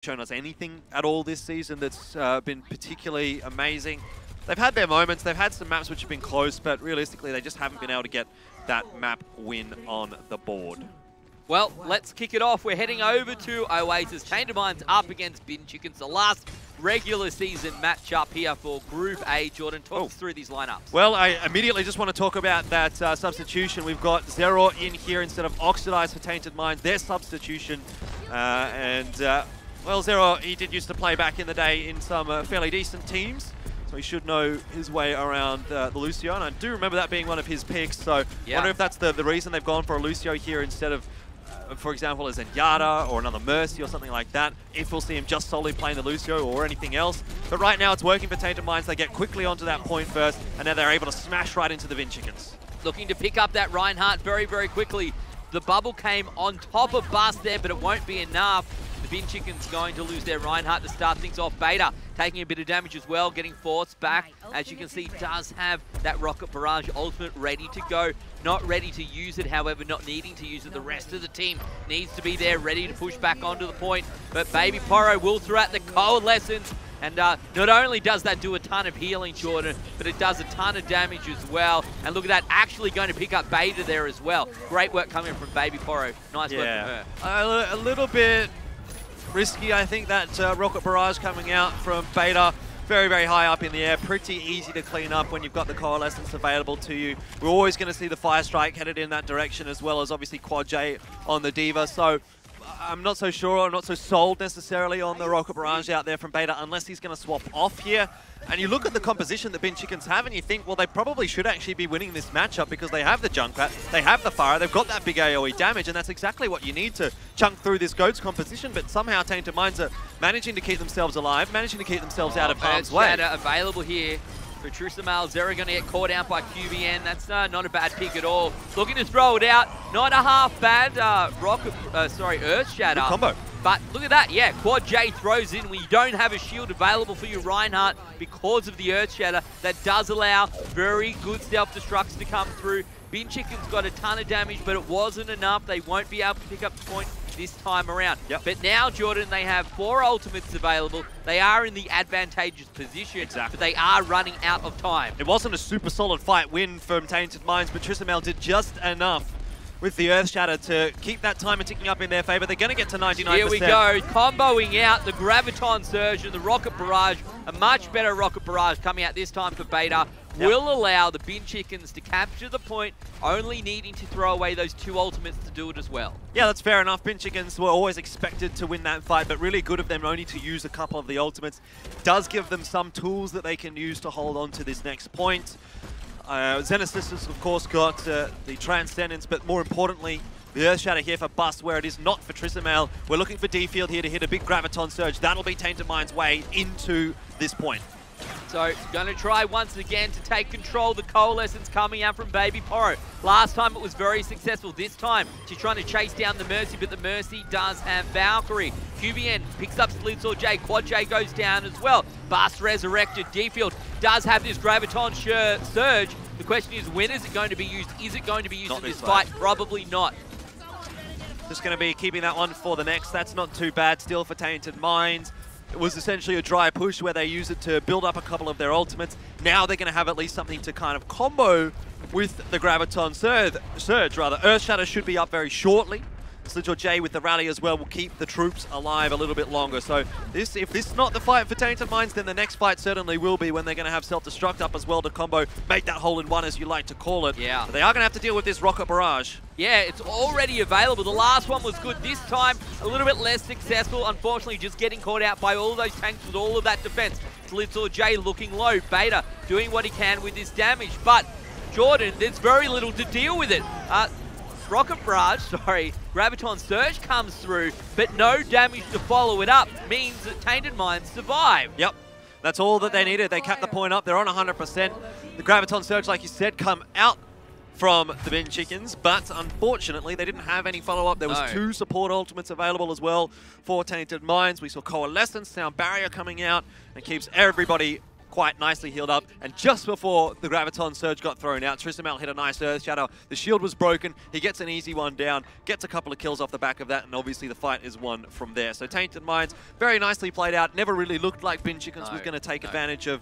shown us anything at all this season that's been particularly amazing. They've had their moments, they've had some maps which have been close, but realistically they just haven't been able to get that map win on the board. Well, let's kick it off. We're heading over to Oasis. Tainted Minds up against Bin Chickens, the last regular season matchup here for Group A. Jordan, talk us through these lineups. Well, I immediately just want to talk about that substitution. We've got Zero in here instead of Oxidize for Tainted Minds, their substitution. Well, Zero, he did used to play back in the day in some fairly decent teams, so he should know his way around the Lucio, and I do remember that being one of his picks, so I wonder if that's the reason they've gone for a Lucio here instead of, for example, a Zenyatta or another Mercy or something like that, if we'll see him just solely playing the Lucio or anything else. But right now it's working for Tainted Minds. They get quickly onto that point first, and now they're able to smash right into the Bin Chickens. Looking to pick up that Reinhardt very, very quickly. The bubble came on top of Bust there, but it won't be enough. The Bin Chickens going to lose their Reinhardt to start things off. Beta taking a bit of damage as well, getting forced back. As you can see, does have that Rocket Barrage ultimate ready to go. Not ready to use it, however, not needing to use it. The rest of the team needs to be there, ready to push back onto the point. But Baby Poro will throw out the Coalescence. And not only does that do a ton of healing, Jordan, but it does a ton of damage as well. And look at that, actually going to pick up Beta there as well. Great work coming from Baby Poro. Nice work from her. A little bit risky, I think, that Rocket Barrage coming out from Beta. Very, very high up in the air. Pretty easy to clean up when you've got the Coalescence available to you. We're always going to see the Fire Strike headed in that direction, as well as obviously Quad J on the D.Va. So I'm not so sure, I'm not so sold necessarily on the Rocket Barrage out there from Beta, unless he's going to swap off here. And you look at the composition that Bin Chickens have, and you think, well, they probably should actually be winning this matchup because they have the Junkrat, they have the Fire, they've got that big AoE damage, and that's exactly what you need to chunk through this GOATS composition. But somehow Tainted Minds are managing to keep themselves alive, managing to keep themselves out of harm's way. Available here for Trusamal. Zero going to get caught out by QBN. That's not a bad pick at all. Looking to throw it out. Not a half bad Earth Shatter. Good combo. But look at that, yeah, Quad J throws in when you don't have a shield available for your Reinhardt because of the Earth Shatter. That does allow very good self-destructs to come through. Bin Chicken's got a ton of damage, but it wasn't enough. They won't be able to pick up the point this time around. But now, Jordan, they have 4 ultimates available. They are in the advantageous position, but they are running out of time. It wasn't a super solid fight win from Tainted Minds, but Trusamal did just enough with the Earth Shatter to keep that timer ticking up in their favor. They're going to get to 99%. Here we go, comboing out the Graviton Surge and the Rocket Barrage. A much better Rocket Barrage coming out this time for Beta. Will allow the Bin Chickens to capture the point, only needing to throw away those 2 ultimates to do it as well. Yeah, that's fair enough. Bin Chickens were always expected to win that fight, but really good of them only to use a couple of the ultimates. Does give them some tools that they can use to hold on to this next point. Xenesis has, of course, got the Transcendence, but more importantly, the Earth Shatter here for Bust, where it is not for Trusamal. We're looking for D-Field here to hit a big Graviton Surge. That'll be Tainted Minds' way into this point. So, going to try once again to take control. The Coalescence coming out from Baby Poro. Last time it was very successful. This time, she's trying to chase down the Mercy, but the Mercy does have Valkyrie. QBN picks up Slitsaw J. Quad J goes down as well. Bust resurrected. D-Field does have this Graviton Surge. The question is, when is it going to be used? Is it going to be used in this fight? Probably not. Just going to be keeping that one for the next. That's not too bad still for Tainted Minds. It was essentially a dry push where they use it to build up a couple of their ultimates. Now they're going to have at least something to kind of combo with the Graviton Surge. Earth Shatter should be up very shortly. Slitsaw J with the rally as well will keep the troops alive a little bit longer. So if this is not the fight for Tainted Minds, then the next fight certainly will be when they're going to have self-destruct up as well to combo, make that hole-in-one as you like to call it. Yeah. But they are going to have to deal with this Rocket Barrage. Yeah, it's already available. The last one was good. This time, a little bit less successful. Unfortunately, just getting caught out by all of those tanks with all of that defense. Slitsaw J looking low. Beta doing what he can with this damage. But, Jordan, there's very little to deal with it. Graviton Surge comes through, but no damage to follow it up. Means that Tainted Minds survive. Yep. That's all that they needed. They capped the point up. They're on 100%. The Graviton Surge, like you said, come out from the Bin Chickens, but unfortunately they didn't have any follow-up. There was 2 support ultimates available as well for Tainted Minds. We saw Coalescence, Sound Barrier coming out and keeps everybody quite nicely healed up. And just before the Graviton Surge got thrown out, Tristamel hit a nice Earth Shadow. The shield was broken. He gets an easy one down, gets a couple of kills off the back of that, and obviously the fight is won from there. So Tainted Minds, very nicely played out. Never really looked like Bin Chickens was going to take advantage of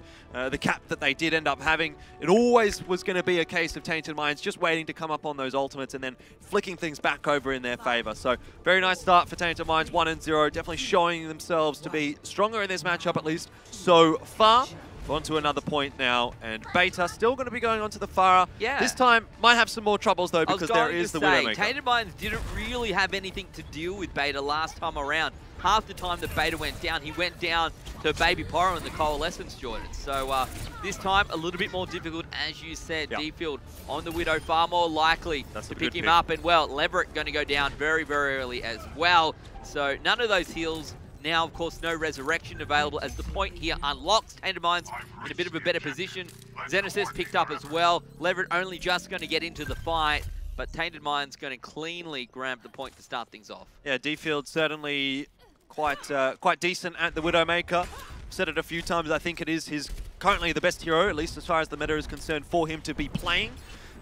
the cap that they did end up having. It always was going to be a case of Tainted Minds just waiting to come up on those ultimates and then flicking things back over in their favor. So very nice start for Tainted Minds, 1-0, definitely showing themselves to be stronger in this matchup, at least so far. On to another point now, and Beta still going to be going on to the Pharah. Yeah. This time might have some more troubles though, because there is the Widowmaker. Tainted Minds didn't really have anything to deal with Beta last time around. Half the time that Beta went down, he went down to Baby Pyro and the Coalescence, Jordan. So this time a little bit more difficult, as you said. Yep. D-Field on the Widow, far more likely to pick him up. And well, Leverett going to go down very, very early as well. So none of those heals. Now, of course, no resurrection available as the point here unlocks. Tainted Minds in a bit of a better position. Xenesis picked up as well. Leverett only just going to get into the fight, but Tainted Minds going to cleanly grab the point to start things off. Yeah, D-Field certainly quite decent at the Widowmaker. I've said it a few times. I think it is his currently the best hero, at least as far as the meta is concerned, for him to be playing.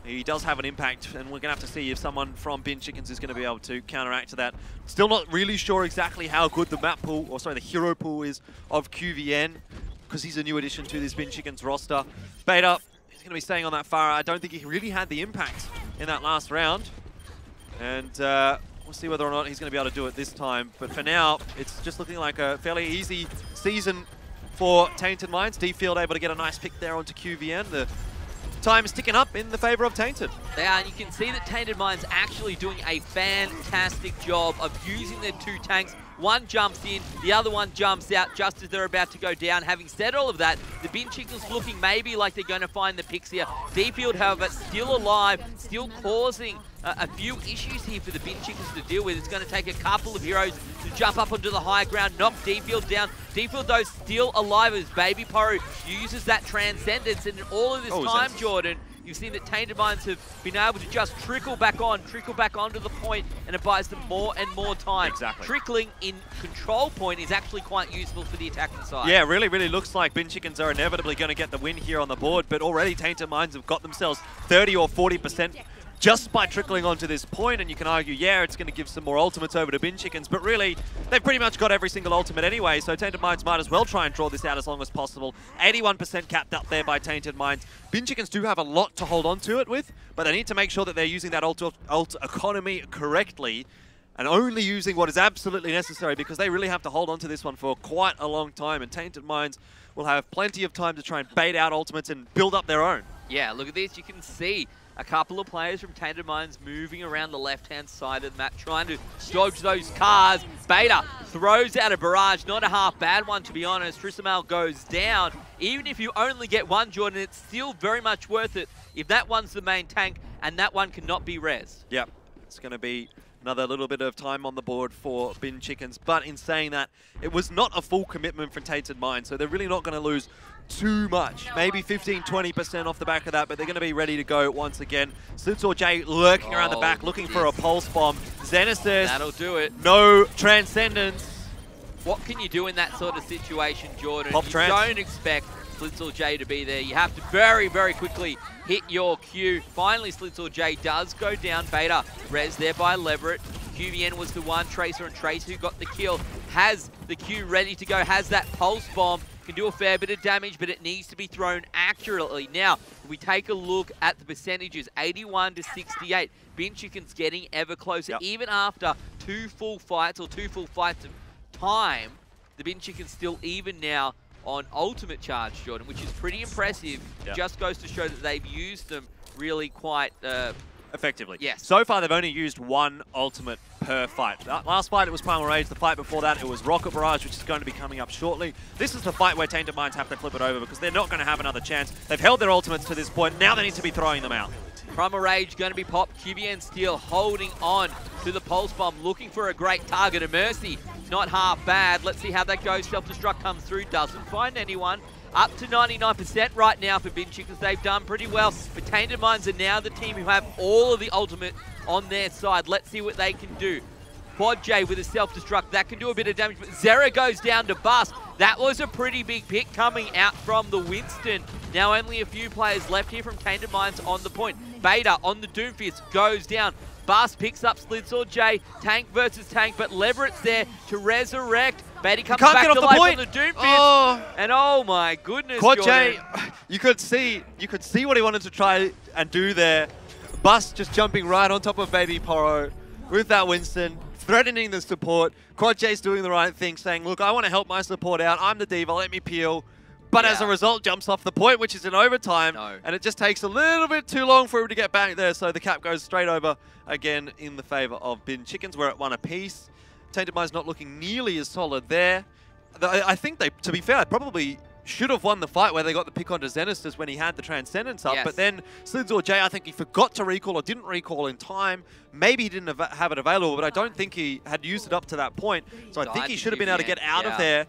He does have an impact, and we're going to have to see if someone from Bin Chickens is going to be able to counteract to that. Still not really sure exactly how good the map pool, or sorry, the hero pool is of QVN, because he's a new addition to this Bin Chickens roster. Beta, he's going to be staying on that Pharah. I don't think he really had the impact in that last round. And we'll see whether or not he's going to be able to do it this time. But for now, it's just looking like a fairly easy season for Tainted Minds. D-Field able to get a nice pick there onto QVN. The time is ticking up in the favor of Tainted. They are, and you can see that Tainted Minds actually doing a fantastic job of using their two tanks. One jumps in, the other one jumps out just as they're about to go down. Having said all of that, the Bin Chickens looking maybe like they're going to find the Pixie. D-Field, however, still alive, still causing a few issues here for the Bin Chickens to deal with. It's going to take a couple of heroes to jump up onto the high ground, knock D-Field down. D-Field, though, still alive as Baby Pyro uses that Transcendence. And in all of this time, Jordan, you've seen that Tainted Minds have been able to just trickle back onto the point, and it buys them more and more time. Exactly. Trickling in control point is actually quite useful for the attacking side. Yeah, really looks like Bin Chickens are inevitably going to get the win here on the board, but already Tainted Minds have got themselves 30 or 40% just by trickling onto this point, and you can argue, yeah, it's going to give some more ultimates over to Bin Chickens, but really, they've pretty much got every single ultimate anyway, so Tainted Minds might as well try and draw this out as long as possible. 81% capped up there by Tainted Minds. Bin Chickens do have a lot to hold on to it with, but they need to make sure that they're using that ult economy correctly, and only using what is absolutely necessary, because they really have to hold on to this one for quite a long time, and Tainted Minds will have plenty of time to try and bait out ultimates and build up their own. Yeah, look at this, you can see a couple of players from Tainted Minds moving around the left-hand side of the map, trying to dodge those cars. Beta throws out a barrage, not a half bad one, to be honest. Tristamel goes down. Even if you only get one, Jordan, it's still very much worth it if that one's the main tank and that one cannot be rezzed. Yep, it's going to be another little bit of time on the board for Bin Chickens. But in saying that, it was not a full commitment from Tainted Minds, so they're really not going to lose too much. Maybe 15-20% off the back of that, but they're going to be ready to go once again. Slitzel lurking around the back, looking for a pulse bomb. Xenesis, that'll do it. No Transcendence. What can you do in that sort of situation, Jordan? You don't expect Slitzel to be there. You have to very quickly hit your Q. Finally, Slitzel does go down. Beta res there by Leverett. QVN was the one, Tracer and Trace, who got the kill. Has the Q ready to go, has that pulse bomb. Can do a fair bit of damage, but it needs to be thrown accurately. Now, if we take a look at the percentages, 81 to 68. Bin Chickens getting ever closer. Even after two full fights of time, the Bin Chickens still even now on ultimate charge, Jordan, which is pretty impressive. Just goes to show that they've used them really quite effectively. Yes. So far, they've only used one ultimate per fight. That last fight, it was Primal Rage. The fight before that, it was Rocket Barrage, which is going to be coming up shortly. This is the fight where Tainted Minds have to flip it over because they're not going to have another chance. They've held their ultimates to this point. Now they need to be throwing them out. Primal Rage going to be popped. QVN still holding on to the Pulse Bomb, looking for a great target. A Mercy, not half bad. Let's see how that goes. Self-destruct comes through, doesn't find anyone. Up to 99% right now for Bin Chickens. They've done pretty well. But Tainted Minds are now the team who have all of the ultimate on their side. Let's see what they can do. Quad J with a self-destruct. That can do a bit of damage, but Zera goes down to Bust. That was a pretty big pick coming out from the Winston. Now only a few players left here from Tainted Minds on the point. Beta on the Doomfist goes down. Bust picks up Slitsaw J. Tank versus tank, but Leverett's there to resurrect. Beta comes back to life on the Doomfist. Oh. And oh my goodness, Quad J, you could see what he wanted to try and do there. Bust just jumping right on top of Baby Poro with that Winston, threatening the support. Quad J's doing the right thing, saying, look, I want to help my support out. I'm the diva, let me peel. But as a result, jumps off the point, which is in overtime. And it just takes a little bit too long for him to get back there. So the cap goes straight over again in the favor of Bin Chickens. We're at 1 apiece. Tainted Minds not looking nearly as solid there. I think they, to be fair, probably should have won the fight where they got the pick onto Zenestus when he had the Transcendence up. But then Slitsaw J, I think he forgot to recall or didn't recall in time. Maybe he didn't have it available, but I don't think he had used it up to that point. So I think he should have been able to get out of there.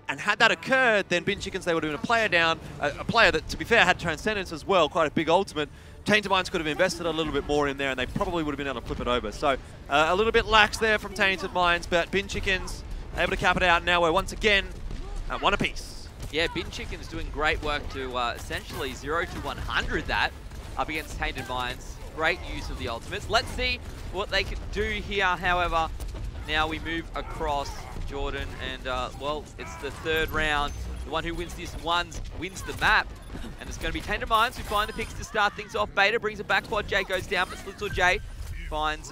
And had that occurred, then Bin Chickens, they would have been a player down. A player that, to be fair, had Transcendence as well, quite a big ultimate. Tainted Minds could have invested a little bit more in there, and they probably would have been able to flip it over. So a little bit lax there from Tainted Minds, but Bin Chickens able to cap it out. Now we're once again at 1 apiece. Yeah, Bin Chickens doing great work to essentially 0 to 100 that up against Tainted Minds. Great use of the ultimates. Let's see what they can do here, however. Now we move across Jordan, and well, it's the 3rd round. The one who wins this wins the map, and it's going to be Tainted Minds who find the picks to start things off. Beta brings it back, Quad J goes down, but Slitsaw J finds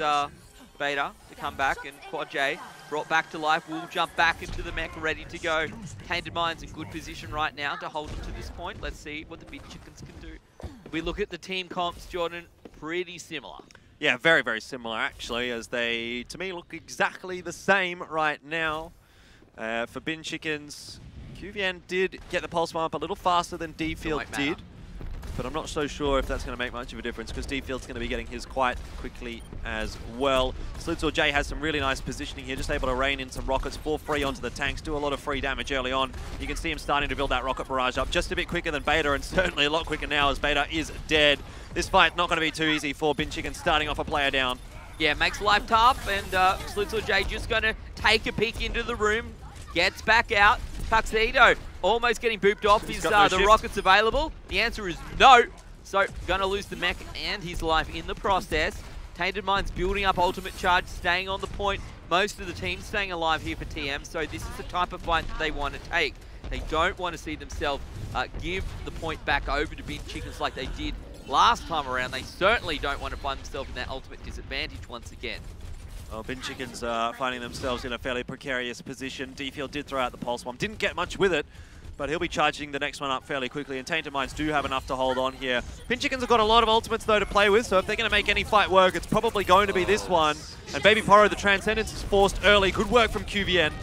Beta to come back, and Quad J brought back to life, will jump back into the mech, ready to go. Tainted Minds in good position right now to hold them to this point. Let's see what the Bin Chickens can do. If we look at the team comps, Jordan, pretty similar. Yeah, very, very similar actually, as they, to me, look exactly the same right now. For Bin Chickens, QVN did get the pulse bomb up a little faster than D-Field did, but I'm not so sure if that's going to make much of a difference because D-Field's going to be getting his quite quickly as well. Slitsaw J has some really nice positioning here, just able to rain in some rockets for free onto the tanks, do a lot of free damage early on. You can see him starting to build that rocket barrage up just a bit quicker than Beta, and certainly a lot quicker now as Beta is dead. This fight not going to be too easy for Bin Chickens, starting off a player down. Yeah, makes life tough, and Slitsaw J just going to take a peek into the room, gets back out. Tuxedo almost getting booped off. Is the rockets available? The answer is no. So going to lose the mech and his life in the process. Tainted Minds building up ultimate charge, staying on the point. Most of the team staying alive here for TM. So this is the type of fight that they want to take. They don't want to see themselves give the point back over to Bin Chickens like they did last time around. They certainly don't want to find themselves in that ultimate disadvantage once again. Well, Bin Chickens finding themselves in a fairly precarious position. D-Field did throw out the pulse bomb. Didn't get much with it, but he'll be charging the next one up fairly quickly, and Tainted Minds do have enough to hold on here. Bin Chickens have got a lot of ultimates, though, to play with, so if they're going to make any fight work, it's probably going to be this one. And Baby Poro, the Transcendence is forced early. Good work from QVN.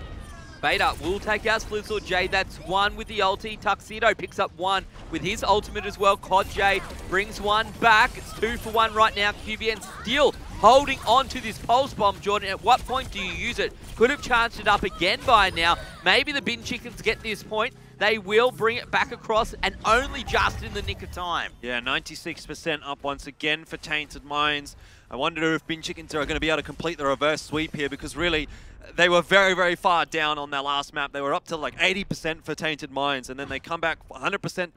Beta will take out Slitsaw J. That's 1 with the ulti. Tuxedo picks up 1 with his ultimate as well. Quad J brings 1 back. It's 2 for 1 right now. QVN still holding on to this pulse bomb, Jordan. At what point do you use it? Could have charged it up again by now. Maybe the Bin Chickens get this point. They will bring it back across, and only just in the nick of time. Yeah, 96% up once again for Tainted Minds. I wonder if Bin Chickens are going to be able to complete the reverse sweep here, because really, they were very, very far down on their last map. They were up to like 80% for Tainted Minds, and then they come back 100%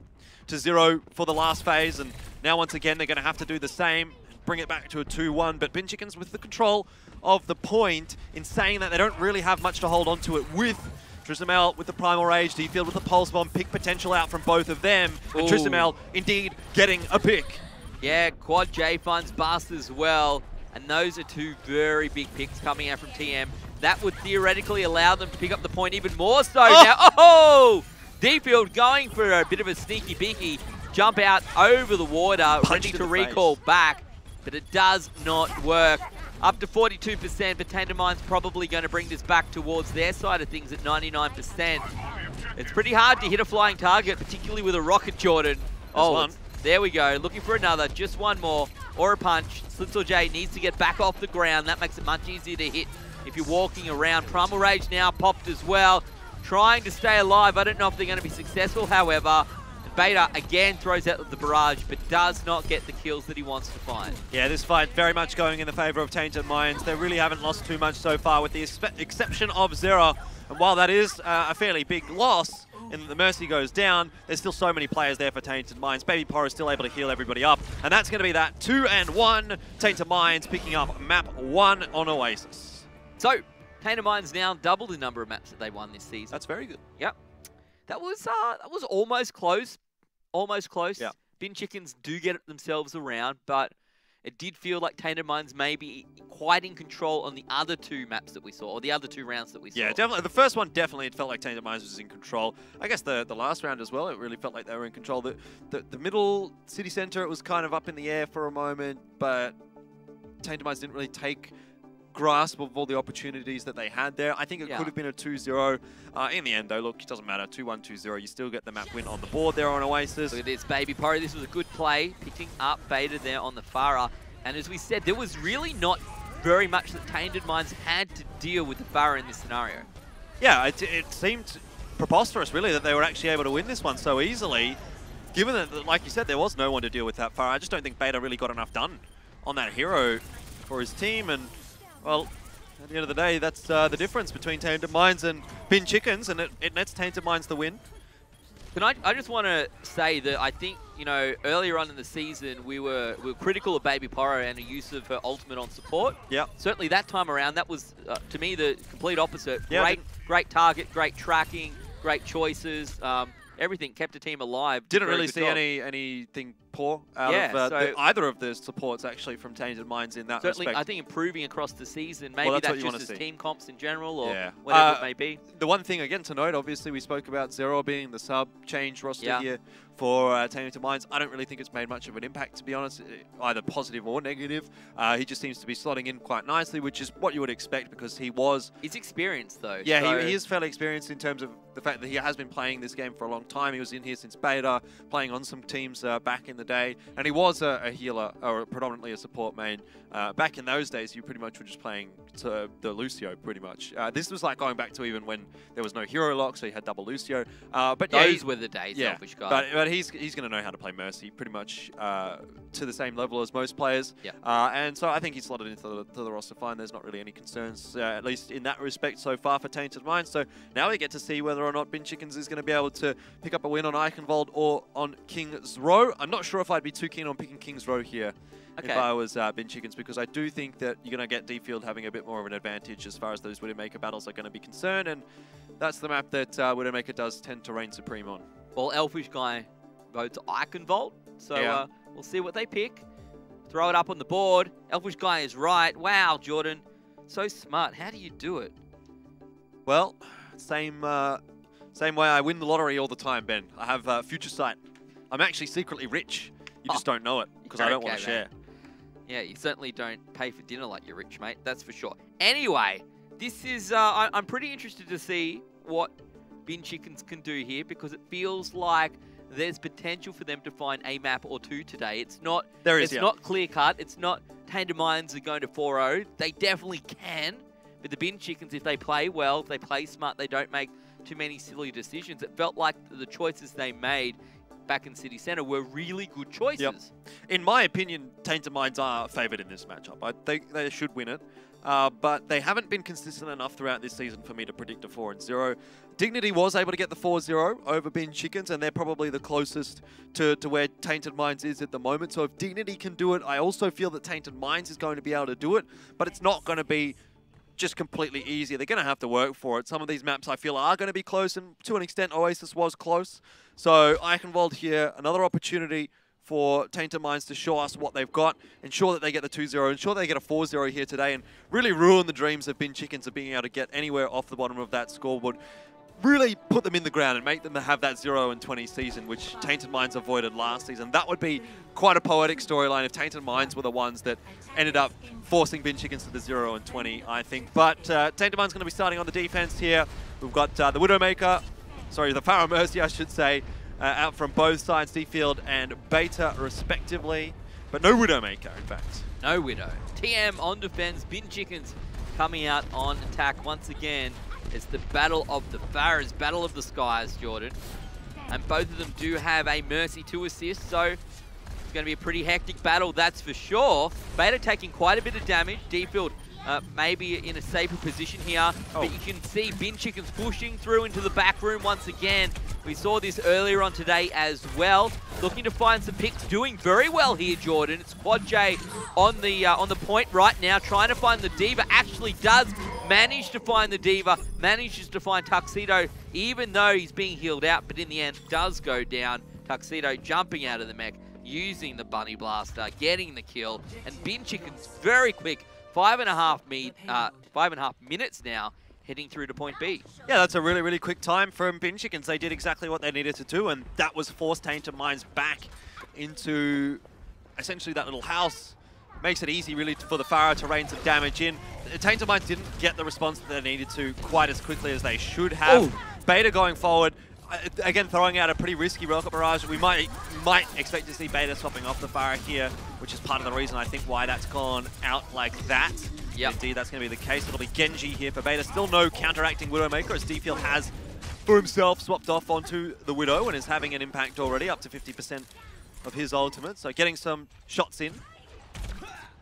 to 0 for the last phase, and now once again, they're going to have to do the same, bring it back to a 2-1, but Bin Chickens with the control of the point, in saying that they don't really have much to hold on to it with. Tristamel with the Primal Rage, D-Field with the Pulse Bomb, pick potential out from both of them, and Tristamel indeed getting a pick. Yeah, Quad J finds Bust as well, and those are 2 very big picks coming out from TM. That would theoretically allow them to pick up the point even more so now. Oh! D-Field going for a bit of a sneaky peeky jump out over the water, ready to recall back, but it does not work. Up to 42%, but Tainted Minds probably going to bring this back towards their side of things at 99%. It's pretty hard to hit a flying target, particularly with a rocket, Jordan. Oh, there we go. Looking for another. Just one more. Or a punch. Slitsaw J needs to get back off the ground. That makes it much easier to hit if you're walking around. Primal Rage now popped as well. Trying to stay alive. I don't know if they're going to be successful, however. And Beta again throws out the barrage, but does not get the kills that he wants to find. Yeah, this fight very much going in the favor of Tainted Minds. They really haven't lost too much so far, with the exception of Zera. And while that is a fairly big loss, and the Mercy goes down, there's still so many players there for Tainted Minds. Baby Porro is still able to heal everybody up, and that's going to be that 2-1. Tainted Minds picking up map 1 on Oasis. So, Tainted Minds now double the number of maps that they won this season. That's very good. Yep. That was almost close. Almost close. Yep. Bin Chickens do get themselves around, but it did feel like Tainted Minds may be quite in control on the other 2 maps that we saw, or the other 2 rounds that we saw. Yeah, definitely. The first one, definitely, it felt like Tainted Minds was in control. I guess the last round as well, it really felt like they were in control. The middle city center, it was kind of up in the air for a moment, but Tainted Minds didn't really take grasp of all the opportunities that they had there. I think it could have been a 2-0. In the end, though, look, it doesn't matter. 2-1, 2-0. You still get the map win on the board there on Oasis. Look at this, Baby Porro. This was a good play, picking up Beta there on the Farah. And as we said, there was really not very much that Tainted Minds had to deal with the Farah in this scenario. Yeah, it seemed preposterous, really, that they were actually able to win this one so easily. Given that, like you said, there was no one to deal with that Farah. I just don't think Beta really got enough done on that hero for his team. And well, at the end of the day, that's the difference between Tainted Minds and Bin Chickens, and it nets Tainted Minds the win. I just want to say that I think, you know, earlier on in the season, we were critical of Baby Porro and the use of her ultimate on support. Yeah. Certainly that time around, that was, to me, the complete opposite. Yeah, great target, great tracking, great choices. Everything kept the team alive. Didn't really see anything poor out of either of the supports, actually, from Tainted Minds in that respect. I think improving across the season. Maybe that's just as team comps in general, or whatever it may be. The one thing, again, to note, obviously, we spoke about Zero being the sub change roster here for Tainted Minds. I don't really think it's made much of an impact, to be honest, either positive or negative. He just seems to be slotting in quite nicely, which is what you would expect, because he was... He's experienced, though. Yeah, so he is fairly experienced in terms of the fact that he has been playing this game for a long time. He was in here since beta, playing on some teams back in the day, and he was a healer, or predominantly a support main. Back in those days, you pretty much were just playing to the Lucio, pretty much. This was like going back to even when there was no hero lock, so you had double Lucio. But those were the days, Elfishguy. But he's going to know how to play Mercy pretty much to the same level as most players. Yeah. And so I think he's slotted into the roster fine. There's not really any concerns, at least in that respect so far for Tainted Minds. So now we get to see whether or not Bin Chickens is going to be able to pick up a win on Eichenwald or on King's Row. I'm not sure if I'd be too keen on picking King's Row here if I was Bin Chickens, because I do think that you're going to get D-Field having a bit more of an advantage as far as those Widowmaker battles are going to be concerned, and that's the map that Widowmaker does tend to reign supreme on. Well, Elfishguy votes Eichenwald, so we'll see what they pick. Throw it up on the board. Elfishguy is right. Wow, Jordan, so smart. How do you do it? Well, same way I win the lottery all the time, Ben. I have future sight. I'm actually secretly rich. You just don't know it, because I don't want to share. Yeah, you certainly don't pay for dinner like you're rich, mate. That's for sure. Anyway, this is... I'm pretty interested to see what Bin Chickens can do here, because it feels like there's potential for them to find a map or two today. It's not... It's not clear-cut. It's not Tainted Minds are going to 4-0. They definitely can. But the Bin Chickens, if they play well, if they play smart, they don't make too many silly decisions. It felt like the choices they made back in City Centre were really good choices. Yep. In my opinion, Tainted Minds are favoured in this matchup. I think they should win it, but they haven't been consistent enough throughout this season for me to predict a 4-0. Dignity was able to get the 4-0 over Bin Chickens, and they're probably the closest to where Tainted Minds is at the moment. So if Dignity can do it, I also feel that Tainted Minds is going to be able to do it, but it's not going to be just completely easy. They're going to have to work for it. Some of these maps I feel are going to be close, and to an extent Oasis was close. So Eichenwald here, another opportunity for Tainted Minds to show us what they've got, ensure that they get the 2-0, ensure they get a 4-0 here today, and really ruin the dreams of Bin Chickens of being able to get anywhere off the bottom of that scoreboard. Really put them in the ground and make them have that 0-20 season, which Tainted Minds avoided last season. That would be quite a poetic storyline if Tainted Minds were the ones that ended up forcing Bin Chickens to the 0-20, I think. But Tainted Minds going to be starting on the defense here. We've got the Widowmaker, sorry, the Farah Mercy, I should say, out from both sides, D-Field and Beta, respectively. But no Widowmaker, in fact. No Widow. TM on defense, Bin Chickens coming out on attack once again. It's the battle of the Farahs, battle of the skies, Jordan. and both of them do have a Mercy to assist, so it's going to be a pretty hectic battle, that's for sure. Beta taking quite a bit of damage. D-Field maybe in a safer position here, but you can see Bin Chicken's pushing through into the back room once again. We saw this earlier on today as well. Looking to find some picks, doing very well here, Jordan. It's Quad J on the point right now, trying to find the Diva. Actually does manage to find the Diva, manages to find Tuxedo, even though he's being healed out, but in the end does go down. Tuxedo jumping out of the mech, using the Bunny Blaster, getting the kill, and Bin Chicken's very quick. 5.5 minutes now, heading through to point B. Yeah, that's a really, really quick time from Bin Chickens. They did exactly what they needed to do, and that was force Tainted Minds back into essentially that little house. Makes it easy, really, for the Pharah to rain some damage in. Tainted Minds didn't get the response that they needed to quite as quickly as they should have. Ooh. Beta going forward, again, throwing out a pretty risky Rocket Barrage. We might expect to see Beta swapping off the Pharah here, which is part of the reason I think why that's gone out like that. Yep. Indeed, that's going to be the case. It'll be Genji here for Beta. Still no counteracting Widowmaker, as D-Field has, for himself, swapped off onto the Widow and is having an impact already, up to 50% of his ultimate. So getting some shots in.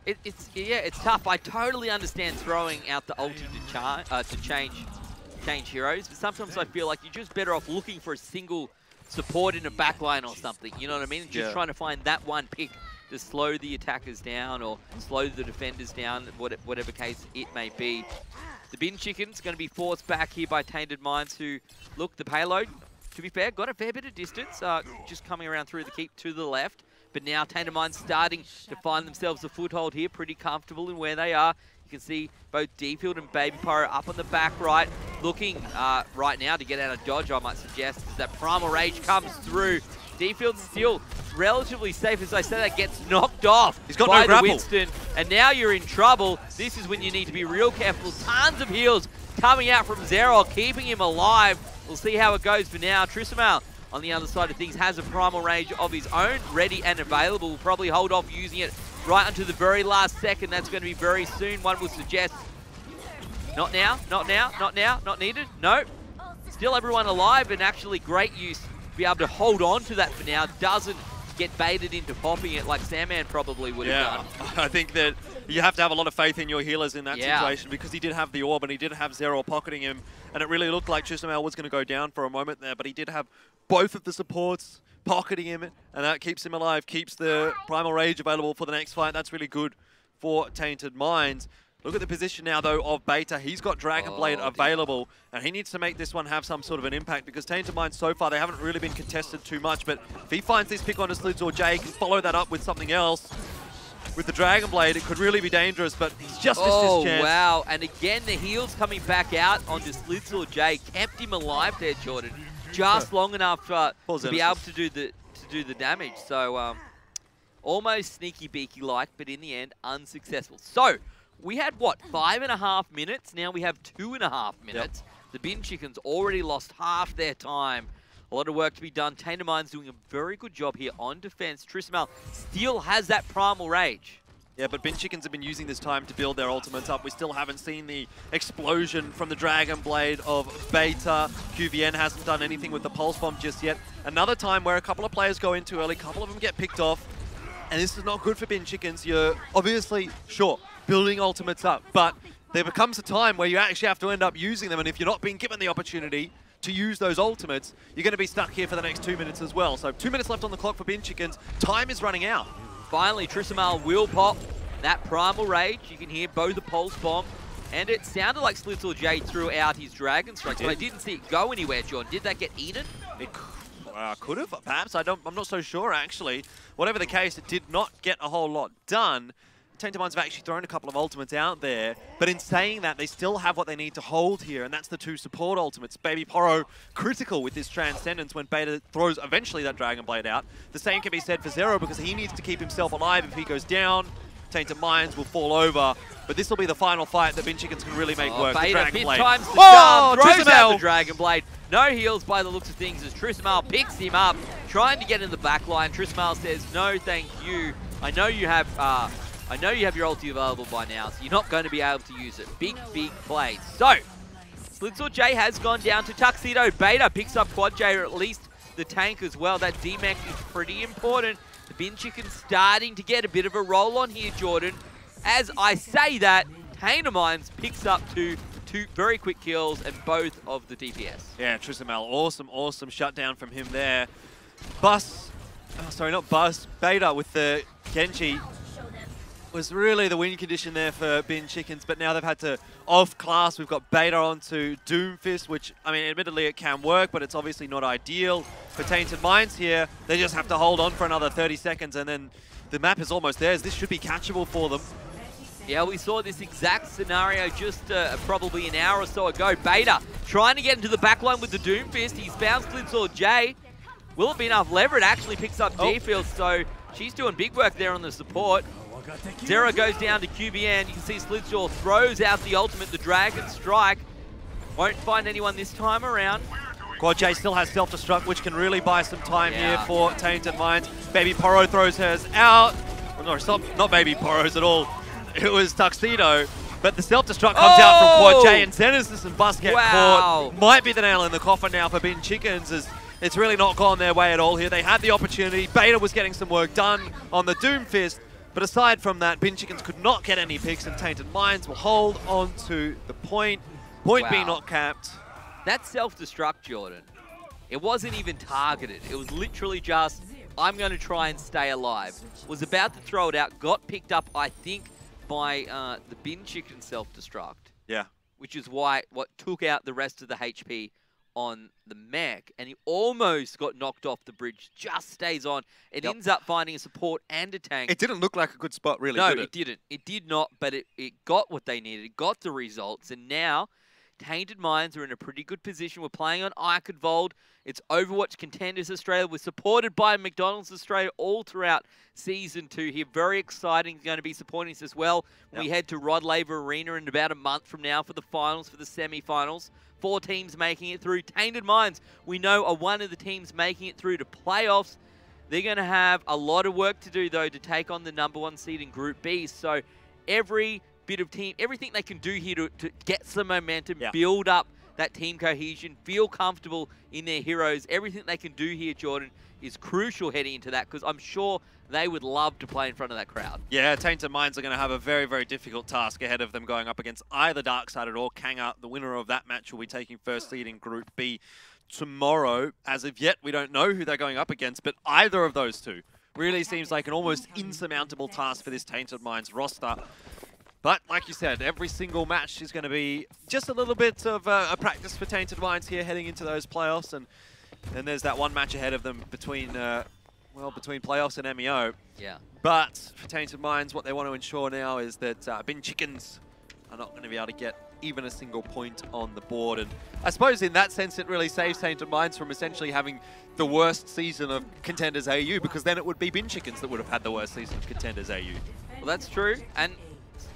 It's tough. I totally understand throwing out the ulti to change heroes, but sometimes I feel like you're just better off looking for a single support in a backline or something, you know what I mean? Just trying to find that one pick to slow the attackers down or slow the defenders down, whatever case it may be. The Bin Chicken's going to be forced back here by Tainted Minds, who, look, the payload, to be fair, got a fair bit of distance, just coming around through the keep to the left. But now Tainted Minds starting to find themselves a foothold here, pretty comfortable in where they are. You can see both D-Field and Baby Pyro up on the back right, looking right now to get out of dodge, I might suggest, as that Primal Rage comes through. D-Field's still relatively safe, as I said, that gets knocked off. He's got no grapple. Winston, and now you're in trouble. This is when you need to be real careful. Tons of heals coming out from Zerol, keeping him alive. We'll see how it goes for now. Trisamal on the other side of things has a Primal Rage of his own, ready and available. Will probably hold off using it right until the very last second. That's going to be very soon, one would suggest. Not now, not now, not now, not needed. No. Still everyone alive, and actually great use to be able to hold on to that for now. Doesn't get baited into popping it like Sandman probably would have done. I think that you have to have a lot of faith in your healers in that situation, because he did have the orb and he did have Zero pocketing him, and it really looked like Trisamal was going to go down for a moment there, but he did have both of the supports pocketing him, and that keeps him alive, keeps the Primal Rage available for the next fight. That's really good for Tainted Minds. Look at the position now, though, of Beta. He's got Dragon Blade available, and he needs to make this one have some sort of an impact, because Tainted Minds so far, they haven't really been contested too much, but if he finds this pick onto Slids or Jay, can follow that up with something else. With the Dragon Blade, it could really be dangerous, but he's just missed his chance. Oh, wow. And again, the heals coming back out onto Slids or Jay kept him alive there, Jordan. Just long enough to be able to do the damage. So, almost sneaky beaky-like, but in the end, unsuccessful. So, we had, what, 5.5 minutes? Now we have 2.5 minutes. Yep. The Bin Chickens already lost half their time. A lot of work to be done. Tainted Minds doing a very good job here on defense. Trisamal still has that Primal Rage. Yeah, but Bin Chickens have been using this time to build their ultimates up. We still haven't seen the explosion from the Dragon Blade of Beta. QVN hasn't done anything with the Pulse Bomb just yet. Another time where a couple of players go in too early, a couple of them get picked off, and this is not good for Bin Chickens. You're obviously, sure, building ultimates up, but there becomes a time where you actually have to end up using them, and if you're not being given the opportunity to use those ultimates, you're going to be stuck here for the next 2 minutes as well. So 2 minutes left on the clock for Bin Chickens. Time is running out. Finally, Trisamal will pop that Primal Rage. You can hear both the Pulse Bomb, and it sounded like Slitzel J threw out his Dragon Strikes, but I didn't see it go anywhere, John. Did that get eaten? It could have, perhaps. I'm not so sure, actually. Whatever the case, it did not get a whole lot done. Tainted Minds have actually thrown a couple of ultimates out there, but in saying that, they still have what they need to hold here, and that's the 2 support ultimates. Baby Poro critical with this Transcendence when Beta throws eventually that Dragon Blade out. The same can be said for Zero, because he needs to keep himself alive. If he goes down, Tainted Minds will fall over, but this will be the final fight that Bin Chickens can really make work. Beta, the Dragon Blade. Times the charm, throws out the Dragon Blade. No heals by the looks of things as Trisamal picks him up, trying to get in the back line. Trisamal says, no, thank you. I know you have your ulti available by now, so you're not going to be able to use it. Big, big plays. So, Slitzel J has gone down to Tuxedo. Beta picks up Quad J, or at least the tank as well. That D-Mech is pretty important. The Bin Chicken starting to get a bit of a roll on here, Jordan. As I say that, Tainted Minds picks up two very quick kills and both of the DPS. Yeah, Trisamal, awesome shutdown from him there. Beta with the Genji was really the win condition there for Bin Chickens, but now they've had to off-class. We've got Beta onto Doomfist, which, I mean, admittedly it can work, but it's obviously not ideal. For Tainted Minds here, they just have to hold on for another 30 seconds, and then the map is almost theirs. This should be catchable for them. Yeah, we saw this exact scenario just probably an hour or so ago. Beta trying to get into the backline with the Doomfist. He's bounced Slidsaw J. Will it be enough? Leverett actually picks up D-Field, so she's doing big work there on the support. Zero goes down to QBN. You can see Slidsaw throws out the ultimate, the Dragon Strike. Won't find anyone this time around. Quad J still has self-destruct, which can really buy some time here for Tainted Minds. Baby Poro throws hers out. Well, no, it's not Baby Poro's at all. It was Tuxedo. But the self-destruct comes out from Quad J, and Zenesis and Bus get caught. Might be the nail in the coffin now for Bin Chickens, as it's really not gone their way at all here. They had the opportunity. Beta was getting some work done on the Doomfist. But aside from that, Bin Chickens could not get any picks, and Tainted Minds will hold on to the point. Point being not capped. That self-destruct, Jordan, it wasn't even targeted. It was literally just, I'm going to try and stay alive. Was about to throw it out, got picked up, I think, by the Bin Chicken self-destruct. Yeah. Which is what took out the rest of the HP on the mech, and he almost got knocked off the bridge, just stays on. It ends up finding a support and a tank. It didn't look like a good spot, really, no, did it? No, it didn't. It did not, but it got what they needed. It got the results, and now Tainted Minds are in a pretty good position. We're playing on Eichenwald. It's Overwatch Contenders Australia. We're supported by McDonalds Australia all throughout Season 2 here. Very exciting, going to be supporting us as well. We head to Rod Laver Arena in about a month from now for the finals, for the semi-finals. 4 teams making it through. Tainted Minds, we know, are one of the teams making it through to playoffs. They're going to have a lot of work to do, though, to take on the #1 seed in Group B. So every bit of team, everything they can do here to get some momentum, build up that team cohesion, feel comfortable in their heroes, everything they can do here, Jordan, is crucial heading into that, because I'm sure they would love to play in front of that crowd. Yeah, Tainted Minds are going to have a very, very difficult task ahead of them going up against either Darksided or Kanga. The winner of that match will be taking first seed in Group B tomorrow. As of yet, we don't know who they're going up against, but either of those two really seems like an almost insurmountable task for this Tainted Minds roster. But like you said, every single match is going to be just a little bit of a practice for Tainted Minds here heading into those playoffs. And then there's that one match ahead of them between playoffs and MEO. Yeah. But for Tainted Minds, what they want to ensure now is that Bin Chickens are not going to be able to get even a single point on the board. And I suppose in that sense, it really saves Tainted Minds from essentially having the worst season of Contenders AU, because then it would be Bin Chickens that would have had the worst season of Contenders AU. Well, that's true. And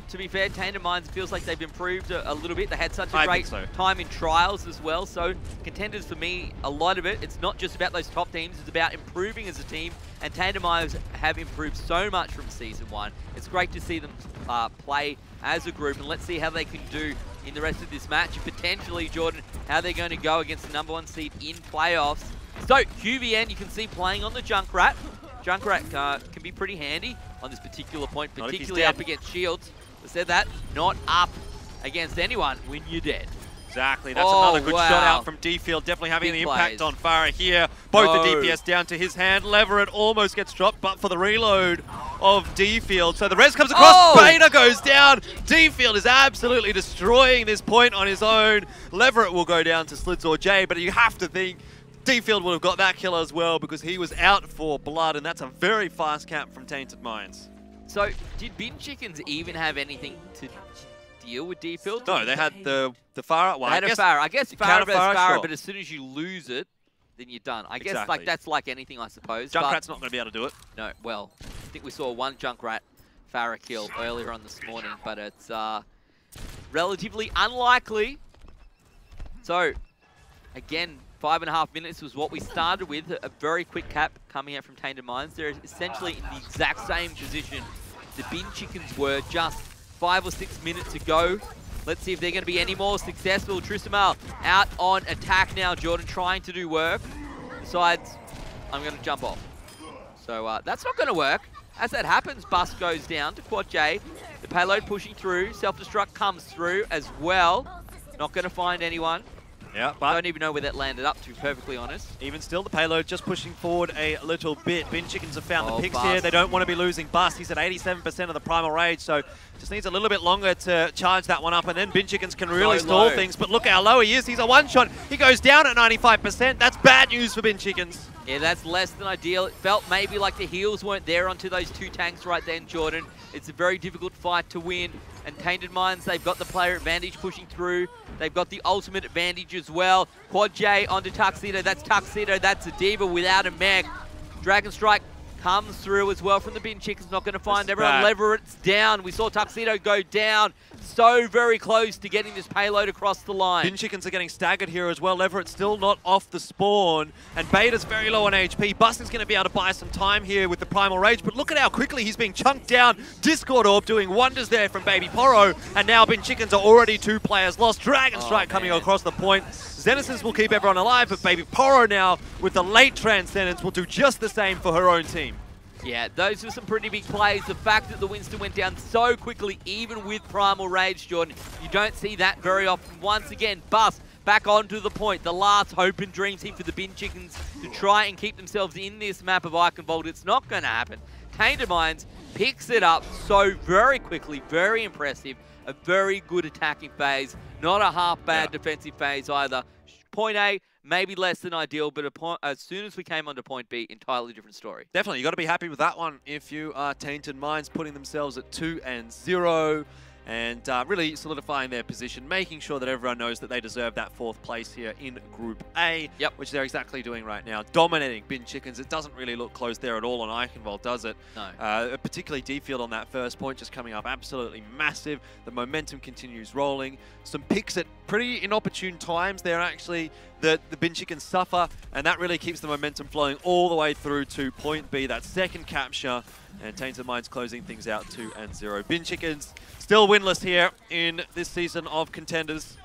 to be fair, Tainted Minds feels like they've improved a little bit. They had such a great time in trials as well. So Contenders, for me, a lot of it, it's not just about those top teams. It's about improving as a team. And Tainted Minds have improved so much from Season 1. It's great to see them play as a group. And let's see how they can do in the rest of this match. And potentially, Jordan, how they're going to go against the #1 seed in playoffs. So QVN, you can see playing on the Junkrat. Junkrat can be pretty handy on this particular point, particularly up against Shields. I said that, not up against anyone when you're dead. Exactly, that's another good shot out from D-Field, definitely having the impact on Farah here. Both the DPS down to his hand. Leverett almost gets dropped, but for the reload of D-Field. So the res comes across, Beta goes down. D-Field is absolutely destroying this point on his own. Leverett will go down to Slidsaw J, but you have to think D-Field would have got that kill as well, because he was out for blood, and that's a very fast camp from Tainted Minds. So, did Bin Chickens even have anything to deal with D-Field? No, they had the Farah. Well, they had a Farah. I guess Farah is Farah, but as soon as you lose it, then you're done. I guess like that's like anything, I suppose. Junkrat's not going to be able to do it. No, well, I think we saw one Junkrat Farah kill earlier on this morning, but it's relatively unlikely. So, again, 5.5 minutes was what we started with. A very quick cap coming out from Tainted Minds. They're essentially in the exact same position the Bin Chickens were just 5 or 6 minutes ago. Let's see if they're going to be any more successful. Trisamal out on attack now, Jordan, trying to do work. decides, I'm going to jump off. So that's not going to work. As that happens, Bust goes down to Quad J. The payload pushing through. Self-destruct comes through as well. Not going to find anyone. Yeah, but don't even know where that landed up, to be perfectly honest. Even still, the payload just pushing forward a little bit. Bin Chickens have found the picks Bust. here. They don't want to be losing Bust. He's at 87% of the Primal Rage, so just needs a little bit longer to charge that one up, and then Bin Chickens can really stall things. But look how low he is. He's a one-shot. He goes down at 95%. That's bad news for Bin Chickens. Yeah, that's less than ideal. It felt maybe like the heals weren't there onto those two tanks right then, Jordan. It's a very difficult fight to win. And Tainted Minds, they've got the player advantage pushing through. They've got the ultimate advantage as well. Quad J onto Tuxedo. That's Tuxedo. That's a Diva without a mech. Dragon Strike comes through as well from the Bin Chickens. Not going to find everyone. Leverett's down. We saw Tuxedo go down. So very close to getting this payload across the line. Bin Chickens are getting staggered here as well. Leverett's still not off the spawn. And Beta's very low on HP. Busting's going to be able to buy some time here with the Primal Rage. But look at how quickly he's being chunked down. Discord Orb doing wonders there from Baby Poro. And now Bin Chickens are already 2 players lost. Dragon Strike coming across the point. Zenithus will keep everyone alive. But Baby Poro now with the late Transcendence will do just the same for her own team. Yeah, those were some pretty big plays. The fact that the Winston went down so quickly, even with Primal Rage, Jordan, you don't see that very often. Once again, Bust back onto the point. The last hope and dreams here for the Bin Chickens to try and keep themselves in this map of Eichenwald. It's not going to happen. Tainted Minds picks it up so very quickly, very impressive. A very good attacking phase, not a half bad defensive phase either. Point A, maybe less than ideal, but as soon as we came onto point B, entirely different story. Definitely, you got to be happy with that one if you are Tainted Minds, putting themselves at 2-0 and really solidifying their position, making sure that everyone knows that they deserve that 4th place here in Group A, which they're exactly doing right now, dominating Bin Chickens. It doesn't really look close there at all on Eichenwald, does it? No. Particularly D-Field on that first point, just coming up absolutely massive. The momentum continues rolling. Some picks at pretty inopportune times there, actually, that the Bin Chickens suffer, and that really keeps the momentum flowing all the way through to point B, that second capture, and Tainted Minds closing things out 2-0. Bin Chickens still winless here in this season of Contenders.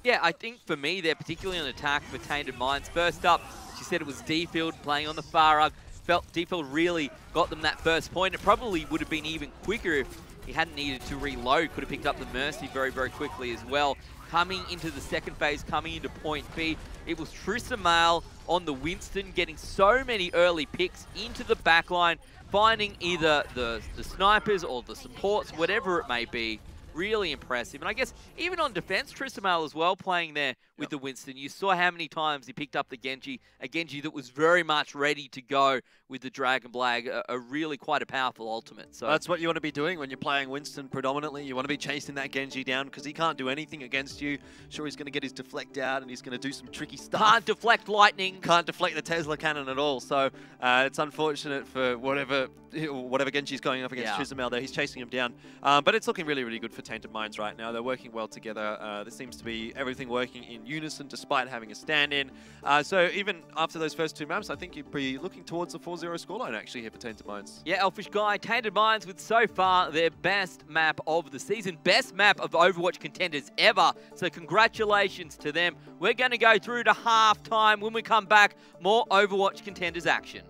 Yeah, I think for me, they're particularly on attack for Tainted Minds. First up, she said it was D-Field playing on the far rug. Felt D-Field really got them that first point. It probably would have been even quicker if he hadn't needed to reload. Could have picked up the Mercy very, very quickly as well. Coming into the second phase, coming into point B, it was Trisamail on the Winston, getting so many early picks into the backline, finding either the snipers or the supports, whatever it may be. Really impressive. And I guess even on defense, Trisamail as well playing there with the Winston. You saw how many times he picked up the Genji, a Genji that was very much ready to go with the Dragon Blag, a really quite a powerful ultimate. So that's what you want to be doing when you're playing Winston predominantly. You want to be chasing that Genji down because he can't do anything against you. Sure, he's going to get his deflect out and he's going to do some tricky stuff. Can't deflect lightning. Can't deflect the Tesla cannon at all. So it's unfortunate for whatever Genji's going up against Trisamail there. He's chasing him down. But it's looking really, really good for Tainted Minds right now. They're working well together. There seems to be everything working in unison despite having a stand-in. So even after those first 2 maps, I think you'd be looking towards a 4-0 scoreline actually here for Tainted Minds. Yeah, Elfishguy, Tainted Minds with so far their best map of the season, best map of Overwatch Contenders ever. So congratulations to them. We're going to go through to halftime. When we come back, more Overwatch Contenders action.